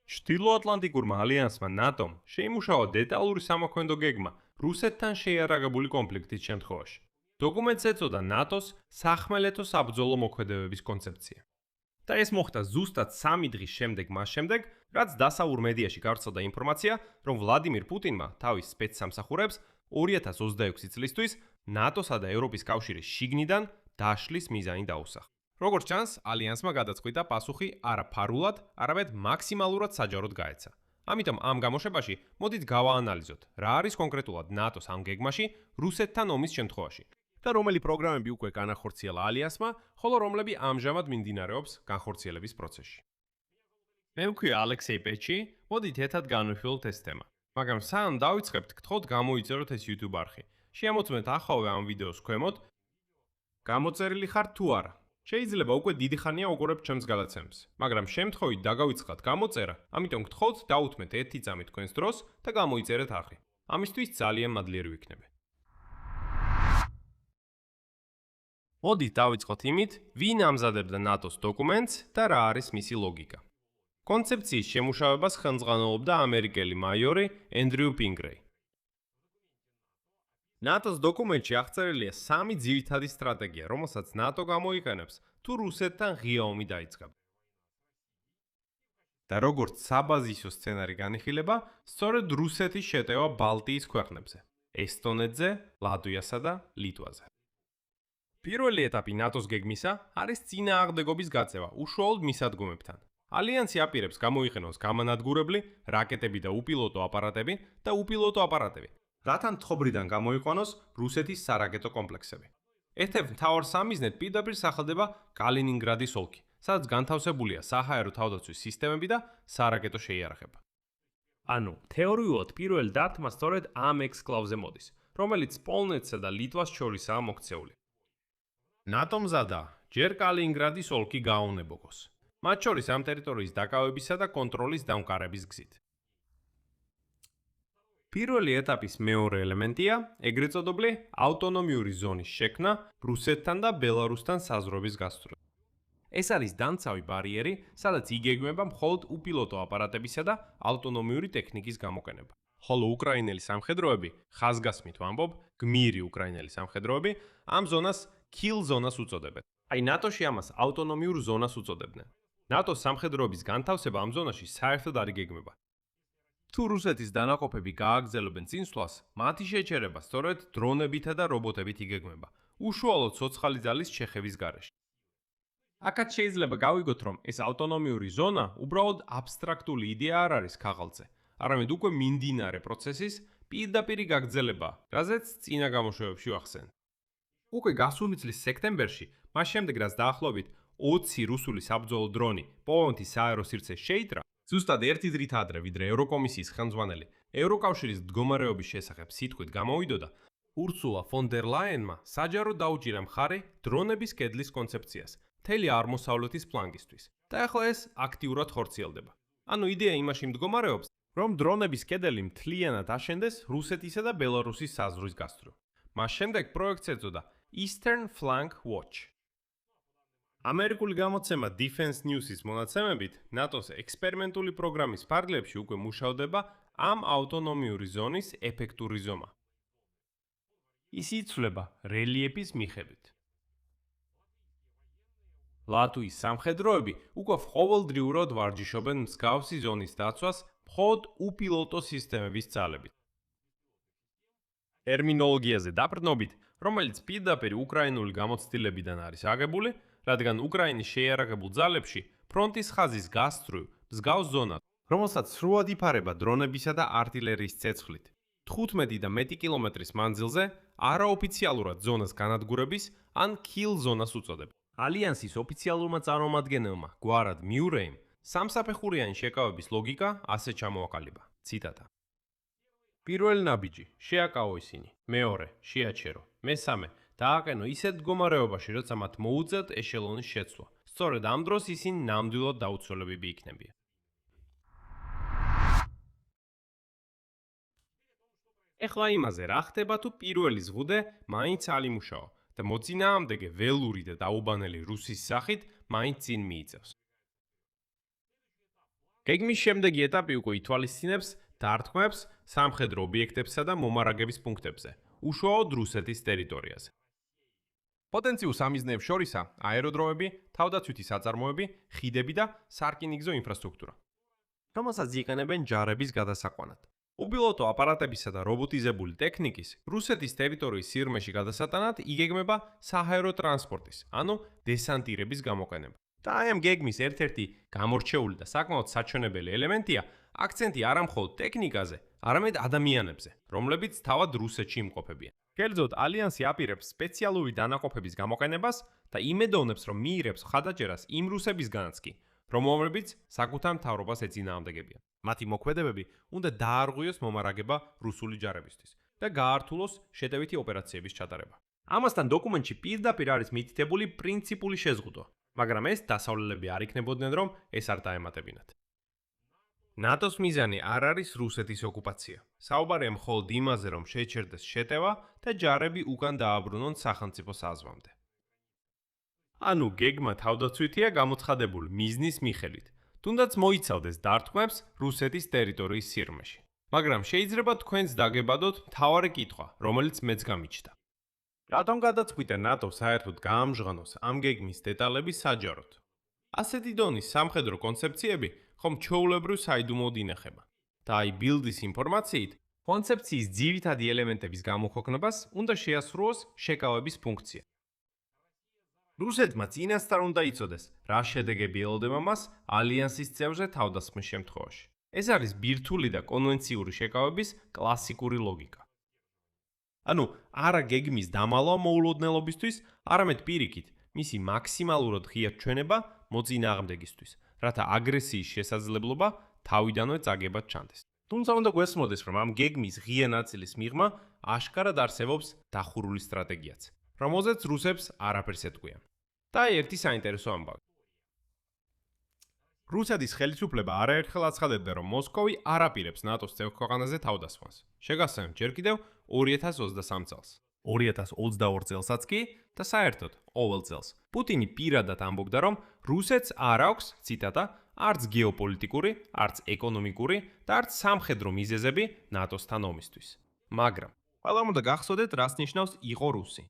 ჩრდილოატლანტიკურმა ალიანსმა ნატომ შეიმუშავა დეტალური სამოქმედო გეგმა რუსეთთან შეიარაღებული კონფლიქტის შემთხვევაში. დოკუმენტს ეწოდა ნატოს სახმელეთო საბრძოლო მოქმედებების კონცეფცია. და ეს მოხდა ზუსტად 3 დღის შემდეგ მას შემდეგ, რაც დასავლურ მედიაში გავრცელდა ინფორმაცია, რომ ვლადიმირ პუტინმა თავის სპეცსამსახურებს 2026 წლისთვის ნატოსა და ევროპის კავშირის შიგნიდან დაშლის მიზანი დაუსახა. როგორც ჩანს, ალიანსმა გადაწყვიტა პასუხი არა ფარულად, არამედ მაქსიმალურად საჯაროდ გაეცა. ამიტომ ამ გამოშვებაში მოდით გავაანალიზოთ, რა არის კონკრეტულად ნატოს ამ გეგმაში რუსეთთან ომის შემთხვევაში და რომელი პროგრამები უკვე განახორციელა ალიანსმა, ხოლო რომლები ამჟამად მიმდინარეობს განხორციელების პროცესში. მე მქვია ალექსეი პეჩი, მოდით ერთად განვიხილოთ ეს თემა. მაგრამ სანამ დავიწყებთ, გთხოვთ გამოიწეროთ ეს YouTube არხი. შეამოწმეთ ახავე ამ ვიდეოს ქვემოთ გამოწერილი ხართ თუ არა. შეიძლება უკვე დიდი ხანია უყურებთ ჩემს გადაცემებს, მაგრამ შემთხვევით დაგავიწყდათ გამოწერა, ამიტომ გთხოვთ დაუთმეთ 1 წამი თქვენს დროს და გამოიწერეთ არხი. ამისთვის ძალიან მადლიერი ვიქნები. მოდით დავიწყოთ იმით, ვინ ამზადებდა ნატოს დოკუმენტს და რა არის მისი ლოგიკა. კონცეფციის შემუშავებას ხელმძღვანელობდა ამერიკელი მაიორი ენდრიუ პინგრეი. ნატოს დოკუმენტში აღწერილია 3 ძირითადი სტრატეგია, რომელსაც ნატო გამოიყენებს, თუ რუსეთთან ღია ომი დაიწყება. და როგორც საბაზისო სცენარი განიხილება, სწორედ რუსეთის შეტევა ბალტიის ქვეყნებზე, ესტონეთზე, ლატვიასა და ლიტვაზე. პირველი ეტაპი ნატოს გეგმისა არის წინააღმდეგობის გაწევა უშუალოდ მისადგომებთან. ალიანსი აპირებს გამოიყენოს გამანადგურებლი, რაკეტები და უპილოტო აპარატები და უპილოტო აპარატები, რათა თხრობიდან გამოიყვანოს რუსეთის სარაკეტო კომპლექსები. ერთ-ერთ მთავარ სამიზნედ პირდაპირ სახელდება კალინინგრადის ოლქი, სადაც განთავსებულია საჰაერო თავდაცვის სისტემები და სარაკეტო შეიარაღება. ანუ, თეორიულად პირველ დარტყმა სწორედ ამ ექსკლავზე მოდის, რომელიც პოლონეთსა და ლიტვას შორისაა მოქცეული. ნატომ მზადა ჯერ კალინინგრადის ოლქი გააუნებოგოს, მათ შორის ამ ტერიტორიის დაკავებისა და კონტროლის დამყარების გზით. პირველი ეტაპის მეორე ელემენტია ეგრეთ წოდებული ავტონომიური ზონის შექმნა რუსეთთან და ბელარუსთან საზღვრების გასწვრივ. ეს არის დამცავი ბარიერი, სადაც იგეგმება მხოლოდ უპილოტო აპარატებისა და ავტონომიური ტექნიკის გამოყენება. ხოლო უკრაინელი სამხედროები, ხაზგასმით ვამბობ, გმირი უკრაინელი სამხედროები, ამ ზონას kill ზონას უწოდებენ. აი ნატოში ამას ავტონომიურ ზონას უწოდებდნენ. ნატოს სამხედროების განთავსება ამ ზონაში საერთოდ არ იგეგმება. თუ რუსეთის დანაყოფები გააგრძელებენ წინსვლას, მათი შეჩერება სწორედ დრონებითა და რობოტებით იგეგმება, უშუალოდ ცოცხალი ძალის ჩეხების გარეშე. აქაც შეიძლება გავიგოთ, რომ ეს ავტონომიური ზონა უბრალოდ აბსტრაქტული იდეა არ არის ქაღალდზე, არამედ უკვე მიმდინარე პროცესის პირდაპირი გაგრძელება, რაზეც წინა გამოშვებებში ვახსენე. უკვე გასული წლის სექტემბერში, მას შემდეგ რაც დაახლოებით 20 რუსული საბრძოლო დრონი პოლონეთის სააერო სივრცეს შეიძრა, ზუსტად 1 დღით ადრე, ვიდრე ევროკომისიის ხელმძღვანელი ევროკავშირის მდგომარეობის შესახებ სიტყვით გამოვიდოდა, ურსულა ფონ დერ ლაიენმა საჯაროდ დაუჭირა მხარი დრონების კედლის კონცეფციას მთელი აღმოსავლეთის ფლანგისთვის და ახლა ეს აქტიურად ხორციელდება. ანუ იდეა იმაში მდგომარეობს, რომ დრონების კედელი მთლიანად აშენდეს რუსეთისა და ბელარუსის საზღვრის გასწვრივ. მას შემდეგ პროექტს ეწოდა Eastern Flank Watch. ამერიკული გამოცემა Defense News-ის მონაცემებით, ნატოს ექსპერიმენტული პროგრამის ფარგლებში უკვე მუშავდება ამ ავტონომიური ზონის ეფექტური ზომა. ის იცვლება რელიეფის მიხედვით. ლატვიის სამხედროები უკვე ყოველდღიურად ვარჯიშობენ მსგავსი ზონის დაცვას მხოლოდ უპილოტო სისტემების ძალებით. ტერმინოლოგიაზე დაბრუნებით, რომელიც პირდაპირ უკრაინული გამოცდილებიდან არის აგებული, რადგან უკრაინის შეიარაღებულ ძალებში ფრონტის ხაზის გასწვრივ მსგავს ზონა, რომელსაც სრულად იფარება დრონებისა და артиლერიის ცეცხლით. 15 და მეტი კილომეტრის მანძილზე არაოფიციალურად ზონას განადგურების ან kill ზონას უწოდებენ. ალიანსის ოფიციალურმა წარმომადგენელმა გვარად მიურეიმ სამსაფეხურიანი შეკავების ლოგიკა ასე ჩამოაყალიბა. ციტატა. პირველი ნაბიჯი შეაკავო ისინი, მეორე შეაჩერო, მესამე დააყენო ისეთ მდგომარეობაში, როცა მათ მოუწევთ ეშელონის შეცვლა. სწორედ ამ დროს ისინი ნამდვილად დაუცველებები იქნებიან. ეხლა იმაზე რა ხდება თუ პირველი ზღუდე მაინც არ იმუშაო და მოწინააღმდეგე ველური და დაუბანელი რუსის სახით მაინც წინ მიიწევს. გეგმის შემდეგი ეტაპი უკვე ითვალისწინებს დარტყმებს სამხედრო ობიექტებსა და მომარაგების პუნქტებზე, უშუალოდ რუსეთის ტერიტორიაზე. პოტენციურ სამიზნეებს შორისაა აეროდრომები, თავდაცვითი საწარმოები, ხიდები და სარკინიგზო ინფრასტრუქტურა, რომელსაც იყენებენ ჯარების გადასაყვანად. უპილოტო აპარატებისა და რობოტიზებული ტექნიკის რუსეთის ტერიტორიის სიღრმეში გადასატანად იგეგმება საჰაერო ტრანსპორტის, ანუ დესანტირების გამოყენება. და აი ამ გეგმის ერთ-ერთი გამორჩეული და საკმაოდ საჩვენებელი ელემენტია აქცენტი არა მხოლოდ ტექნიკაზე, არამედ ადამიანებზე, რომლებიც თავად რუსეთში იმყოფებიან. კერძოდ, ალიანსი აპირებს სპეციალური დანაყოფების გამოყენებას და იმედოვნებს, რომ მიიღებს მხარდაჭერას იმ რუსებისგანაც კი, რომლებიც საკუთარ მთავრობას ეწინააღმდეგებიან. მათი მოქმედებები უნდა დაარღვიოს მომარაგება რუსული ჯარებისთვის და გაართულოს შეტევითი ოპერაციების ჩატარება. ამასთან დოკუმენტში პირდაპირ არის მითითებული პრინციპული შეზღუდვა, მაგრამ ეს დასავლელები არ იქნებოდნენ, რომ ეს არ დაემატებინათ. ნატოს მიზანი არ არის რუსეთის ოკუპაცია. საუბარია მხოლოდ იმაზე, რომ შეჩერდეს შეტევა და ჯარები უკან დააბრუნონ სახელმწიფო საზღვამდე. ანუ გეგმა თავდაცვითია გამოცხადებული მიზნის მიხედვით, თუნდაც მოიცავდეს დარტყმებს რუსეთის ტერიტორიის სიღრმეში. მაგრამ შეიძლება თქვენს დაგებადოთ მთავარი კითხვა, რომელიც მეც გამიჩნდა. რატომ გადაწყვიტა ნატო საერთოდ გაამჟღავნოს ამ გეგმის დეტალები საჯაროდ? ასეთი დონის სამხედრო კონცეფციები ხომ ჩვეულებრივ საიდუმლოდ ინახება. და აი ბილდის ინფორმაციით, კონცეფციის ძირითადი ელემენტების გამოქვეყნებას უნდა შეასრულოს შეკავების ფუნქცია. რუსეთმა წინასწარ უნდა იცოდეს, რა შედეგები ელოდება მას ალიანსის წევრზე თავდასხმის შემთხვევაში. ეს არის ბირთვული და კონვენციური შეკავების კლასიკური ლოგიკა. ანუ არა გეგმის დამალვა მოულოდნელობისთვის, არამედ პირიქით, მისი მაქსიმალურად ღია ჩვენება მოწინააღმდეგისთვის, რათა აგრესიის შესაძლებლობა თავიდანვე წაგებად ჩანდეს. თუმცა უნდა გვესმოდეს, რომ ამ გეგმის ღია ნაწილის მიღმა აშკარად არსებობს დახურული სტრატეგიაც, რომელზეც რუსებს არაფერს ეტყვიან. და ერთი საინტერესო ამბავი. რუსეთის ხელისუფლება არაერთხელ აცხადებდა, რომ მოსკოვი არ აპირებს ნატოს წევრ ქვეყანაზე თავდასხმას. შეგასწავლეთ ჯერ კიდევ 2023 წელს. 2022 წელსაც კი და საერთოდ ყოველ წელს. პუტინი პირადად ამბობდა, რომ რუსეთს არ აქვს, ციტატა, არც გეოპოლიტიკური, არც ეკონომიკური და არც სამხედრო მიზეზები ნატოსთან ომისთვის. მაგრამ ყველამ უნდა გახსოვდეთ, რას ნიშნავს იყო რუსი.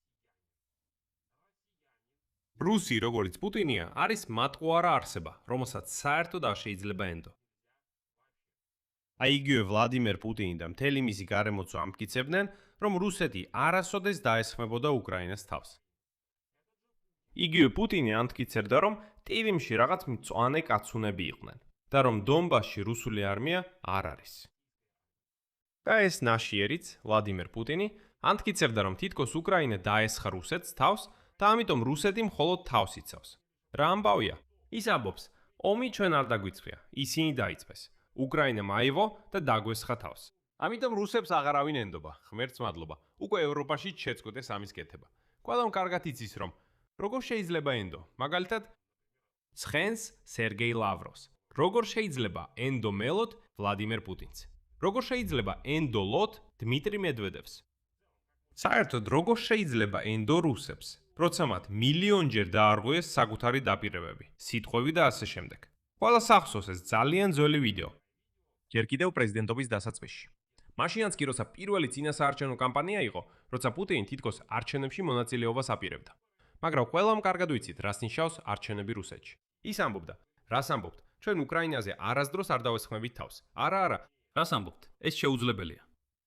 რუსი, როგორც პუტინია, არის მატყუარა არსება, რომელსაც საერთოდ არ შეიძლება ენდო. აი იგივე ვლადიმერ პუტინი და მთელი მისი გარემოცვა ამტკიცებდნენ, რომ რუსეთი არასოდეს დაესხმებოდა უკრაინას თავს. იგივე პუტინი ამტკიცებდა, რომ ტირიმში რაღაც მწვანე კაცუნები იყვნენ და რომ დონბასში რუსული არმია არ არის. და ეს ნაშიერიც, ვლადიმერ პუტინი, ამტკიცებდა, რომ თითქოს უკრაინა დაესხა რუსეთს თავს და ამიტომ რუსეთი მხოლოდ თავს იცავს. რა ამბავია? ის ამბობს, ომი ჩვენ არ დაგვიწვია, ისინი დაიწყეს. უკრაინა მაივო და დაგვესხა თავს. ამიტომ რუსებს აღარავინ ენდობა, ღმერთს მადლობა. უკვე ევროპაში შეწყვეტეს ამის კეთება. ყველამ კარგად იცის, რომ როგორ შეიძლება ენდო, მაგალითად, ცხენს სერგეი ლავროვს. როგორ შეიძლება ენდო მელოთ ვლადიმერ პუტინს. როგორ შეიძლება ენდო ლოთ დმიტრი მედვედევს. საერთოდ როგორ შეიძლება ენდო რუსებს, როცა მათ მილიონჯერ დაარღვიეს საკუთარი დაპირებები, სიტყვები და ასე შემდეგ. ყველას ახსოვს ეს ძალიან ძველი ვიდეო. ჯერ კიდევ პრეზიდენტობის დასაწყისში. მაშინაც კი როცა პირველი წინასაარჩევნო კამპანია იყო, როცა პუტინი თითქოს არჩევნებში მონაწილეობას აპირებდა. მაგრამ ყველამ კარგად ვიცით, რას ნიშნავს არჩევნები რუსეთში. ის ამბობდა, რას ამბობთ, ჩვენ უკრაინაზე არასდროს არ დავესხმებით თავს. არა, რას ამბობთ, ეს შეუძლებელია.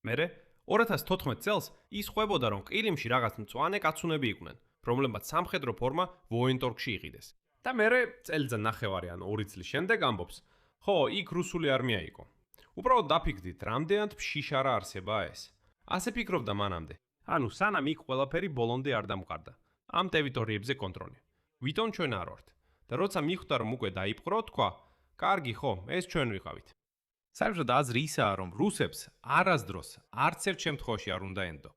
მერე 2014 წელს ის ხვებოდა, რომ ყირიმში რაღაც მწვანე კაცუნები იყვნენ, რომლებმაც სამხედრო ფორმა ვოენტორგში იყიდეს. და მერე წელიწად ნახევარი ან 2 წლის შემდეგ ამბობს, ხო, იქ რუსული არმია იყო. უბრალოდ დაფიქრდით, რამდენად ფშიშარა არსება ეს. ასე ფიქრობდა მანამდე. ანუ სანამ იქ ყველაფერი ბოლომდე არ დამყარდა. ამ ტერიტორიებზე კონტროლი. ვითომ ჩვენ არ ვართ. და როცა მიხვდა, რომ უკვე დაიპყრო, თქვა, კარგი ხო, ეს ჩვენ ვიყავით. საერთოდ აზრი ისაა, რომ რუსებს არასდროს არც ერთ შემთხვევაში არ უნდა ენდო.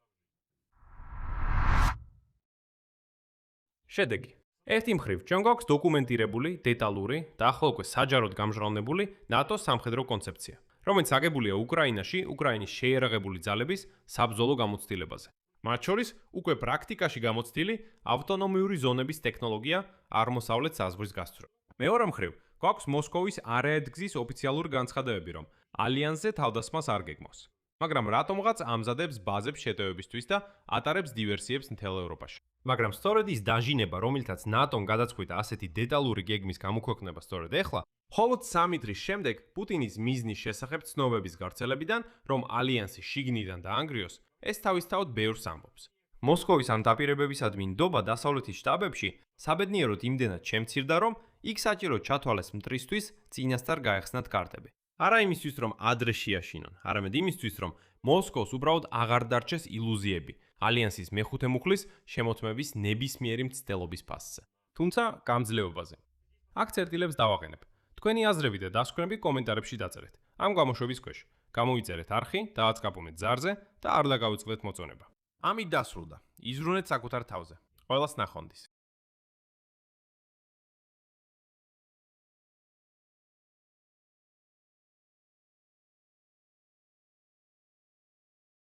შედეგი. ერთი მხრივ, ჩვენ გვაქვს დოკუმენტირებული, დეტალური და ახლა უკვე საჯაროდ გამჟღავნებული ნატოს სამხედრო კონცეფცია, რომელიც აგებულია უკრაინაში, უკრაინის შეიარაღებული ძალების საბრძოლო გამოცდილებაზე. მათ შორის უკვე პრაქტიკაში გამოცდილი ავტონომიური ზონების ტექნოლოგია აღმოსავლეთ საზღვრის გასწვრივ. მეორე მხრივ, გვაქვს მოსკოვის არაერთგზის ოფიციალური განცხადებები, რომ ალიანსზე თავდასხმას არ გეგმავს. მაგრამ რატომღაც ამზადებს ბაზებს შეტევებისთვის და ატარებს დივერსიებს მთელ ევროპაში. მაგრამ სწორედ ის დაჟინება, რომელთაც ნატომ გადაწყვიტა ასეთი დეტალური გეგმის გამოქვეყნება სწორედ ეხლა, მხოლოდ 3 დღის შემდეგ პუტინის მიზნის შესახებ ცნობების გავრცელებიდან, რომ ალიანსი შიგნიდან დაანგრიოს, ეს თავისთავად ბევრს ამბობს. მოსკოვის ამ დაპირებებისადმი ნდობა დასავლეთის შტაბებში საბედნიეროდ იმდენად შემცირდა, რომ იქ საჭიროდ ჩათვალეს მტრისთვის წინასწარ გაეხსნათ კარტები. არა იმისთვის, რომ ადრე შეაშინონ, არამედ იმისთვის, რომ მოსკოვს უბრალოდ აღარ დარჩეს ილუზიები ალიანსის მეხუთე მუხლის შემოთმების ნებისმიერი მცდელობის ფასზე. თუმცა გამძლეობაზე. აქ წერტილებს დავაყენებ. თქვენი აზრები და დასკვნები კომენტარებში დაწერეთ. ამ გამოშვების ქვეშ გამოიწერეთ არხი, დააწყაპუნეთ ზარზე და არ დაგავიწყდეთ მოწონება. ამით დასრულდა. იზრუნეთ საკუთარ თავზე. ყველას ნახვამდის.